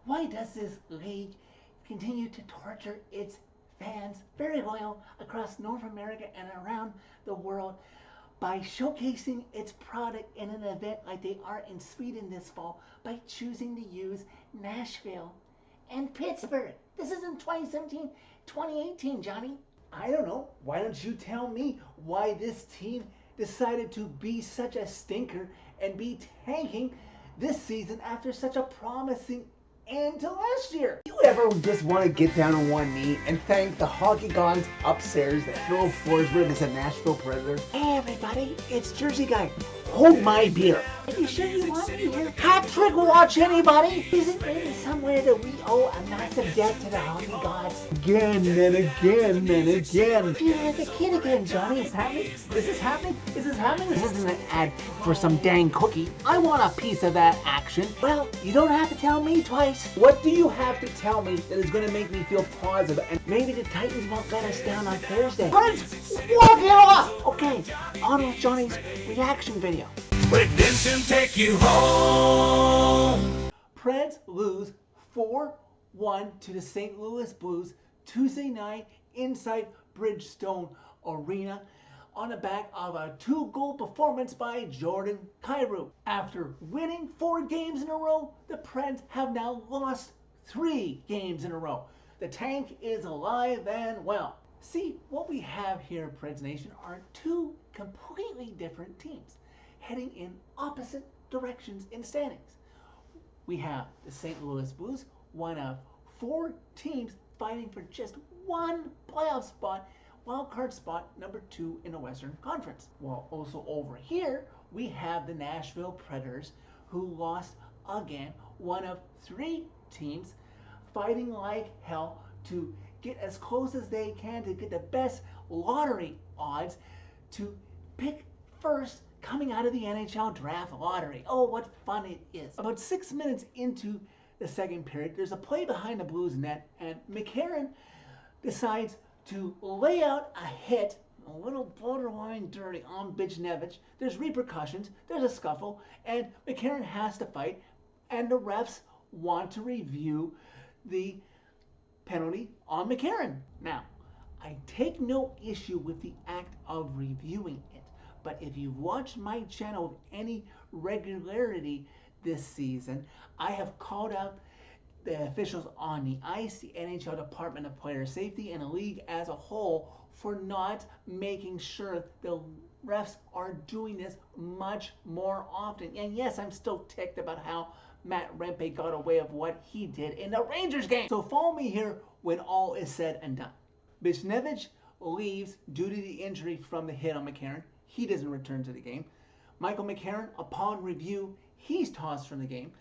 Why does this league continue to torture its fans, very loyal, across North America and around the world by showcasing its product in an event like they are in Sweden this fall by choosing to use Nashville and Pittsburgh? This isn't 2017, 2018, Johnny. I don't know. Why don't you tell me why this team decided to be such a stinker and be tanking this season after such a promising end to last year? You ever just want to get down on one knee and thank the hockey gods upstairs that Phil Forsberg is a Nashville Predator? Hey everybody, it's Jersey Guy. Hold my beer. Are you sure you want me here? Hat trick watch, anybody? Is it really somewhere that we owe a massive debt to the hockey gods? Again and again and again. You're like a kid again, Johnny. Is this happening? Is this happening? This isn't an ad for some dang cookie. I want a piece of that action. Well, you don't have to tell me twice. What do you have to tell me that is going to make me feel positive? And Maybe the Titans won't let us down on Thursday. Prince, walk it off! Okay, on with Johnny's reaction video. Redemption take you home. Preds lose 4-1 to the St. Louis Blues Tuesday night inside Bridgestone Arena on the back of a 2-goal performance by Jordan Kyrou. After winning 4 games in a row, the Preds have now lost 3 games in a row. The tank is alive and well. See, what we have here, Preds Nation, are 2 completely different teams heading in opposite directions in standings. We have the St. Louis Blues, one of 4 teams fighting for just one playoff spot, wild card spot number 2 in the Western Conference. While also over here, we have the Nashville Predators, who lost again, one of 3 teams fighting like hell to get as close as they can to get the best lottery odds to pick first coming out of the NHL draft lottery. Oh, what fun it is. About 6 minutes into the second period, there's a play behind the Blues net, and McCarron decides to lay out a hit, a little borderline dirty on Buchnevich. There's repercussions, there's a scuffle, and McCarron has to fight, and the refs want to review the penalty on McCarron. Now, I take no issue with the act of reviewing it, but if you've watched my channel with any regularity this season, I have called out the officials on the ice, the NHL Department of Player Safety, and the league as a whole for not making sure the refs are doing this much more often. And yes, I'm still ticked about how Matt Rempe got away with what he did in the Rangers game. So follow me here when all is said and done. Buchnevich leaves due to the injury from the hit on McCarron. He doesn't return to the game. Michael McCarron, upon review, he's tossed from the game.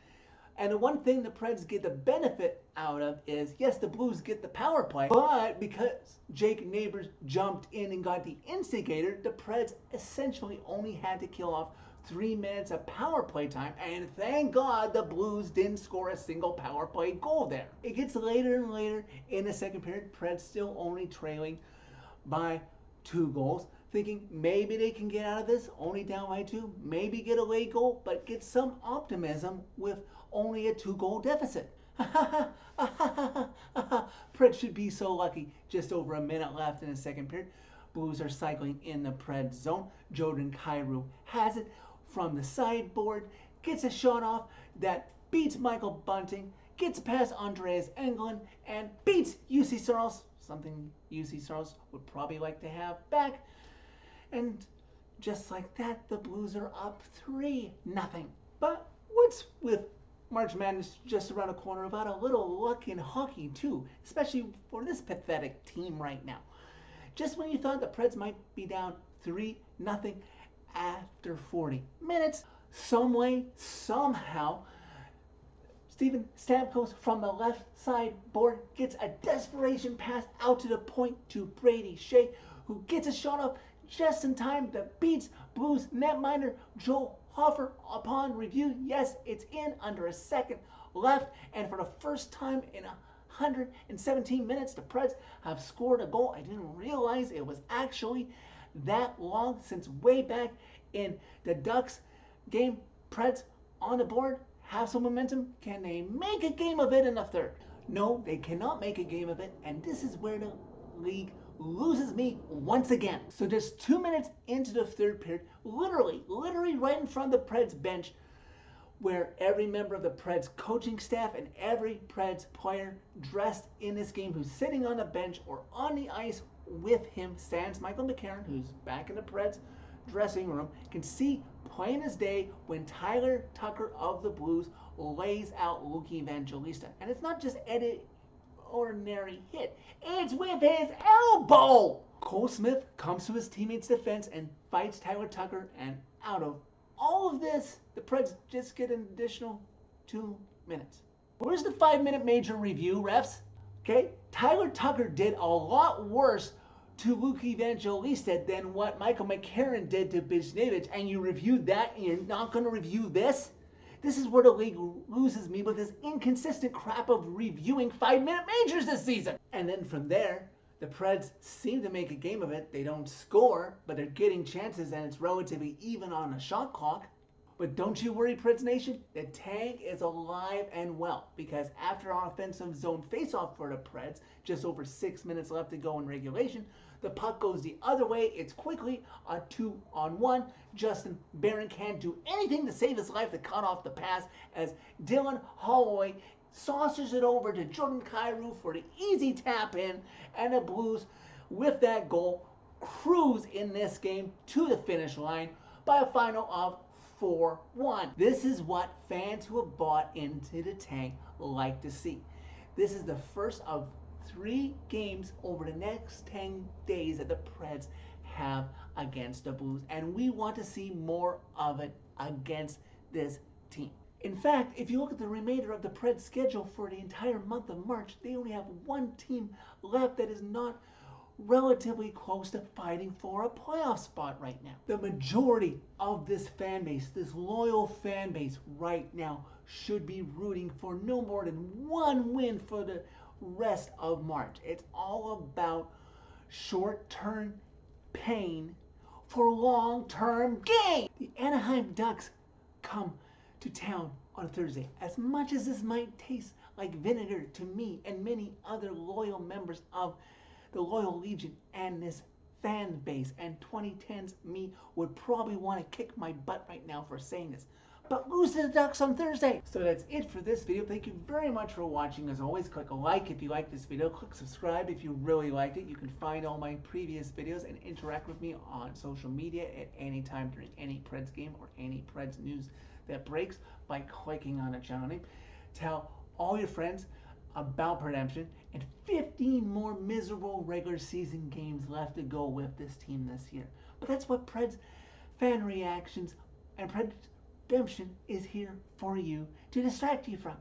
And the one thing the Preds get the benefit out of is, yes, the Blues get the power play, but because Jake Neighbors jumped in and got the instigator, the Preds essentially only had to kill off 3 minutes of power play time, and thank God the Blues didn't score a single power play goal there. It gets later and later in the second period, Preds still only trailing by 2 goals, thinking maybe they can get out of this, only down by 2, maybe get a late goal, but get some optimism with only a 2-goal deficit. Preds should be so lucky. Just over a minute left in the second period. Blues are cycling in the Preds zone. Jordan Kyrou has it from the sideboard, gets a shot off that beats Michael Bunting, gets past Andreas Englund, and beats UC Saros, something UC Saros would probably like to have back. And just like that, the Blues are up 3-0. But what's with March Madness just around the corner about a little luck in hockey too, especially for this pathetic team right now. Just when you thought the Preds might be down 3-0 after 40 minutes, some way, somehow, Steven Stamkos from the left side board gets a desperation pass out to the point to Brady Shea, who gets a shot off just in time that beats Blues netminder Joel Hofer. Upon review, yes, it's in under a second left, and for the first time in 117 minutes, the Preds have scored a goal. I didn't realize it was actually that long since way back in the Ducks game. Preds on the board have some momentum? Can they make a game of it in the third? No, they cannot make a game of it, and this is where the league loses me once again. So just 2 minutes into the third period, literally right in front of the Preds bench, where every member of the Preds coaching staff and every Preds player dressed in this game who's sitting on the bench or on the ice with him, sans Michael McCarron, who's back in the Preds dressing room, can see plain as day when Tyler Tucker of the Blues lays out Luke Evangelista. And it's not just any ordinary hit, it's with his elbow! Cole Smith comes to his teammate's defense and fights Tyler Tucker, and out of all of this, the Preds just get an additional 2 minutes. Where's the 5-minute major review, refs? Okay, Tyler Tucker did a lot worse to Luke Evangelista than what Michael McCarron did to Buchnevich, and you reviewed that and you're not going to review this? This is where the league loses me with this inconsistent crap of reviewing 5-minute majors this season. And then from there, the Preds seem to make a game of it. They don't score, but they're getting chances, and it's relatively even on the shot clock. But don't you worry, Preds Nation. The tank is alive and well, because after our offensive zone faceoff for the Preds, just over 6 minutes left to go in regulation, the puck goes the other way. It's quickly a 2-on-1. Justin Barron can't do anything to save his life to cut off the pass as Dylan Holloway saucers it over to Jordan Kyrou for the easy tap in, and the Blues, with that goal, cruise in this game to the finish line by a final of 4-1. This is what fans who have bought into the tank like to see. This is the first of 3 games over the next 10 days that the Preds have against the Blues, and we want to see more of it against this team. In fact, if you look at the remainder of the Preds schedule for the entire month of March, they only have 1 team left that is not relatively close to fighting for a playoff spot right now. The majority of this fan base, this loyal fan base right now, should be rooting for no more than 1 win for the rest of March. It's all about short-term pain for long-term gain. The Anaheim Ducks come to town on Thursday. As much as this might taste like vinegar to me and many other loyal members of the Loyal Legion and this fan base, and 2010s me would probably want to kick my butt right now for saying this, but lose to the Ducks on Thursday. So that's it for this video. Thank you very much for watching. As always, click a like if you like this video. Click subscribe if you really liked it. You can find all my previous videos and interact with me on social media at any time during any Preds game or any Preds news that breaks by clicking on a channel name. Tell all your friends about Redemption, and 15 more miserable regular season games left to go with this team this year. But that's what Preds fan reactions and Preds Redemption is here for you to distract you from.